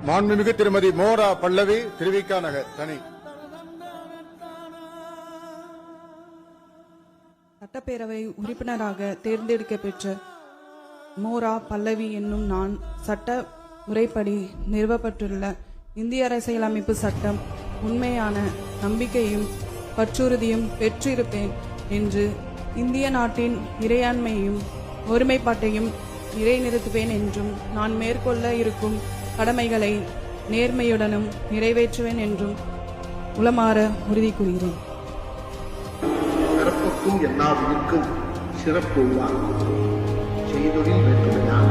மாண்புமிகு திருமதி மோரா பல்லவி, திருவிக நகர் தனி. சட்டப்பேரவை உறுப்பினராக தேர்ந்தெடுக்க பெற்ற மோரா பல்லவி என்னும் நான் சட்ட முறைப்படி நிறுவப்பட்டுள்ள இந்திய அரசியலமைப்பு சட்டம் உண்மையான நம்பிக்கையும் பற்றுறுதியும் பெற்றிருப்பேன் என்று இந்திய நாட்டின் இறையாண்மையும் ஒருமைப்பாட்டையும் நிலைநிறுத்துவேன் என்றும் நான் மேற்கொள்ள இருக்கும் கடமைகளை நேர்மையுடனும் நிறைவேற்றுவேன் என்றும் உளமாற உறுதி கூறுகிறேன். சிறப்புக்கும் எல்லா உயிர்க்கும் சிறப்பு செய்தொழில் வேற்றுமையான்